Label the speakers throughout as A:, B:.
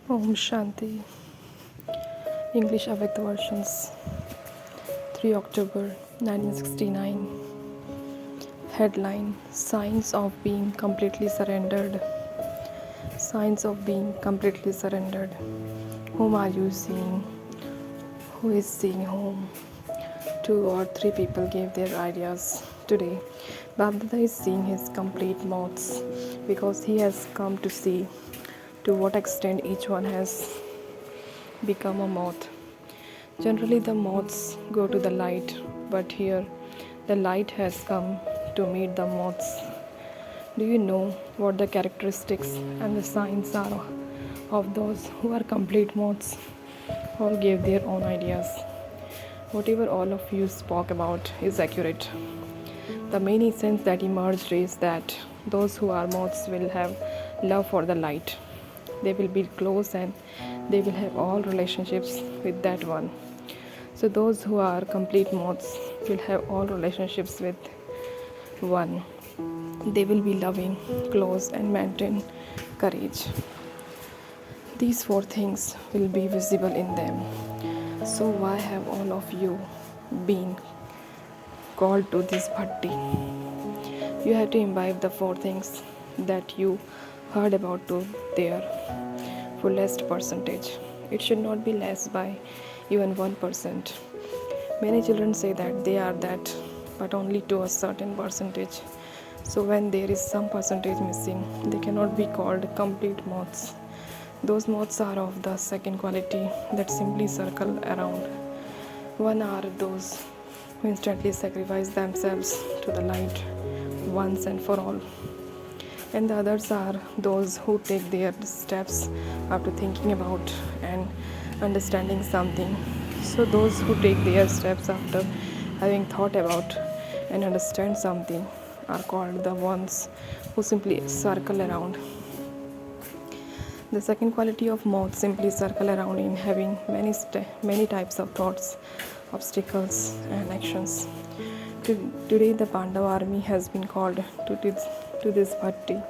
A: Om Shanti. English avyakt versions. 3 October 1969. Headline: Signs of being completely surrendered. Signs of being completely surrendered. Whom are you seeing? Who is seeing whom? 2 or 3 people gave their ideas. Today, Babdada is seeing his complete moths because he has come to see to what extent each one has become a moth. Generally, the moths go to the light, but here the light has come to meet the moths. Do you know what the characteristics and the signs are of those who are complete moths? All gave their own ideas. Whatever all of you spoke about is accurate. The main essence that emerged is that those who are moths will have love for the light. They will be close and they will have all relationships with that one. So those who are complete moths will have all relationships with one. They will be loving, close, and maintain courage. These 4 things will be visible in them. So why have all of you been called to this bhatti? You have to imbibe the 4 things that you heard about to their fullest percentage. It should not be less by even 1%. Many children say that they are that, but only to a certain percentage. So when there is some percentage missing, they cannot be called complete moths. Those moths are of the second quality that simply circle around. One are those who instantly sacrifice themselves to the light once and for all. And the others are those who take their steps after thinking about and understanding something. So those who take their steps after having thought about and understand something are called the ones who simply circle around. The second quality of moth simply circle around in having many types of thoughts, obstacles, and actions. Today, the Pandava army has been called to this bhatti.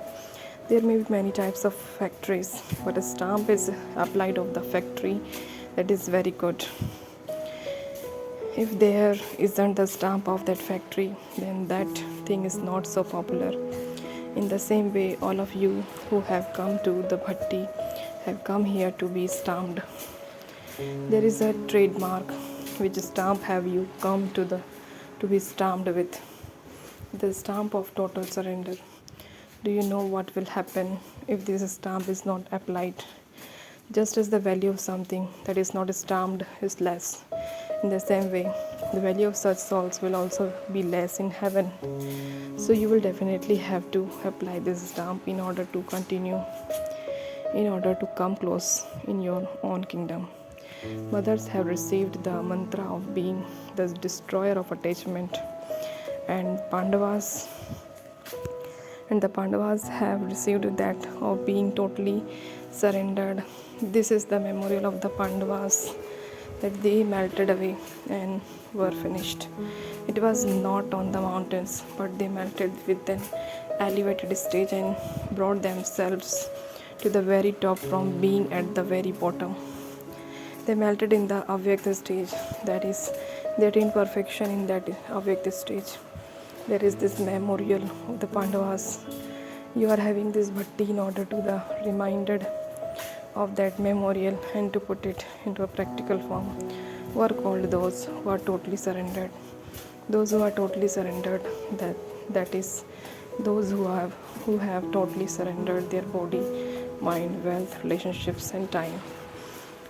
A: There may be many types of factories, but a stamp is applied of the factory that is very good. If there isn't the stamp of that factory, then that thing is not so popular. In the same way, all of you who have come to the bhatti have come here to be stamped. There is a trademark which stamp have you come to be stamped with. The stamp of total surrender. Do you know what will happen if this stamp is not applied? Just as the value of something that is not stamped is less, in the same way, the value of such souls will also be less in heaven. So you will definitely have to apply this stamp in order to continue, in order to come close in your own kingdom. Mothers have received the mantra of being the destroyer of attachment, and the Pandavas have received that of being totally surrendered. This is the memorial of the Pandavas, that they melted away and were finished. It was not on the mountains, but they melted with an elevated stage and brought themselves to the very top from being at the very bottom. They melted in the avyakt stage, that is, they attained perfection in that avyakt stage. There is this memorial of the Pandavas. You are having this bhatti in order to be reminded of that memorial and to put it into a practical form. Who are called those who are totally surrendered. Those who are totally surrendered, that is, those who have totally surrendered their body, mind, wealth, relationships, and time.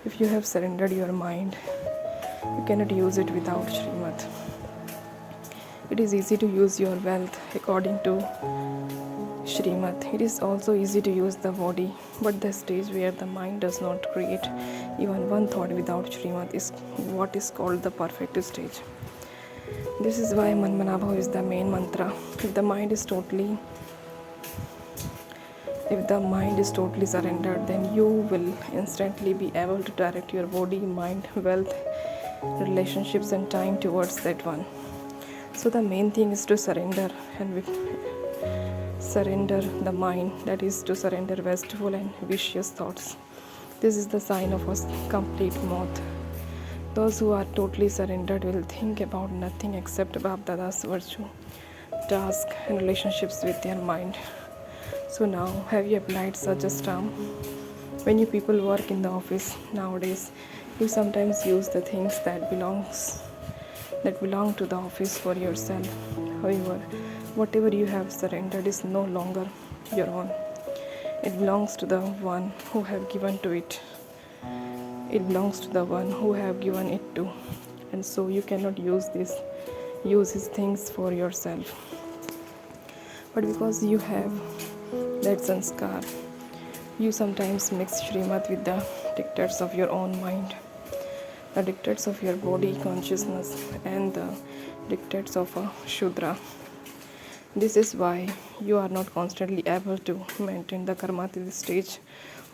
A: If you have surrendered your mind, you cannot use it without Srimad. It is easy to use your wealth according to Srimad. It is also easy to use the body, but the stage where the mind does not create even one thought without Srimad is what is called the perfect stage. This is why Manmanabhav is the main mantra. If the mind is totally surrendered, then you will instantly be able to direct your body, mind, wealth, relationships, and time towards that one. So the main thing is to surrender, and surrender the mind, that is to surrender wasteful and vicious thoughts. This is the sign of a complete moth. Those who are totally surrendered will think about nothing except Bapdada's virtue, task, and relationships with their mind. So now, have you applied such a term? When you people work in the office nowadays, you sometimes use the things that belong to the office for yourself. However, whatever you have surrendered is no longer your own. It belongs to the one who have given to it. It belongs to the one who have given it to. And so you cannot use his things for yourself. But because you have that sanskar, you sometimes mix Shrimad with the dictates of your own mind, the dictates of your body consciousness, and the dictates of a Shudra. This is why you are not constantly able to maintain the Karmatita stage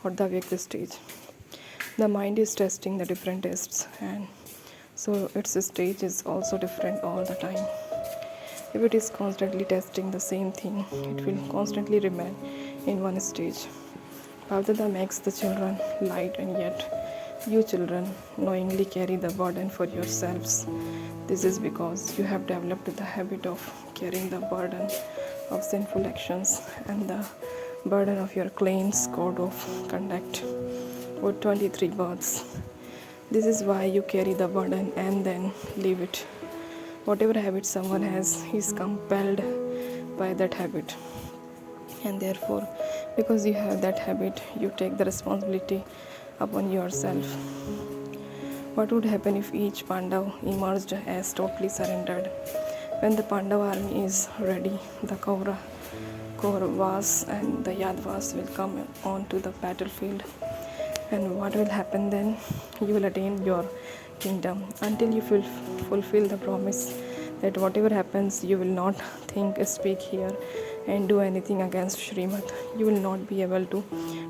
A: or the avyakt stage. The mind is testing the different tests, and so its stage is also different all the time. If it is constantly testing the same thing, it will constantly remain in one stage. Bhavdada makes the children light, and yet you children knowingly carry the burden for yourselves. This is because you have developed the habit of carrying the burden of sinful actions and the burden of your cleansed code of conduct for 23 births. This is why you carry the burden and then leave it. Whatever habit someone has, he is compelled by that habit. And therefore, because you have that habit, you take the responsibility upon yourself. What would happen if each Pandav emerged as totally surrendered? When the Pandav army is ready, the Kauravas and the Yadavas will come onto the battlefield. And what will happen then? You will attain your kingdom until you fulfill the promise that whatever happens, you will not think, speak, hear, and do anything against Srimad. You will not be able to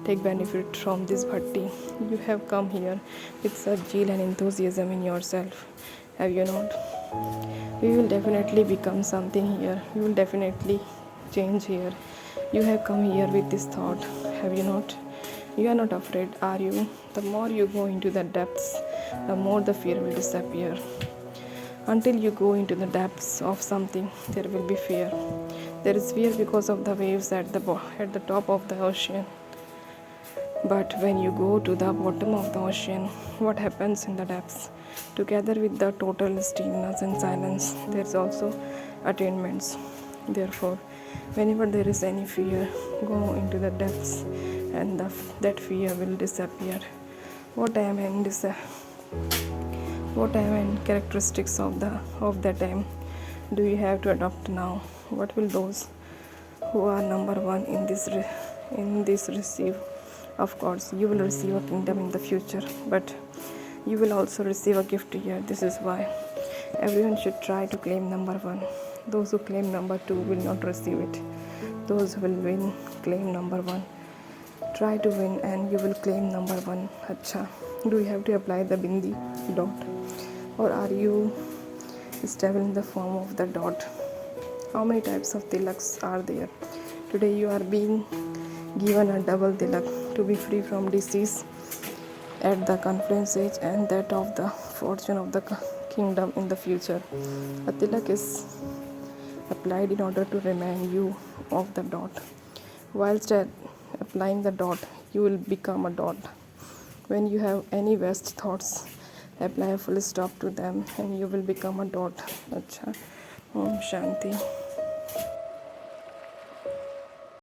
A: take benefit from this bhatti. You have come here with such zeal and enthusiasm in yourself, have you not? We will definitely become something here. You will definitely change here. You have come here with this thought, have you not? You are not afraid, are you? The more you go into the depths, the more the fear will disappear. Until you go into the depths of something, there will be fear. There is fear because of the waves at the top of the ocean. But when you go to the bottom of the ocean, what happens in the depths? Together with the total stillness and silence, there is also attainments. Therefore, whenever there is any fear, go into the depths, and that fear will disappear. What I am in characteristics of that time do you have to adopt now? What will those who are number one in this receive? Of course, you will receive a kingdom in the future, but you will also receive a gift here. This is why everyone should try to claim number one. Those who claim number two will not receive it. Those who will win, claim number one. Try to win and you will claim number one. Acha. Do you have to apply the bindi dot? Or are you stable in the form of the dot? How many types of tilaks are there? Today you are being given a double tilak to be free from disease at the confluence age and that of the fortune of the kingdom in the future. A tilak is applied in order to remind you of the dot. Whilst applying the dot, you will become a dot. When you have any waste thoughts, apply a full stop to them and you will become a dot. Acha. Om Shanti.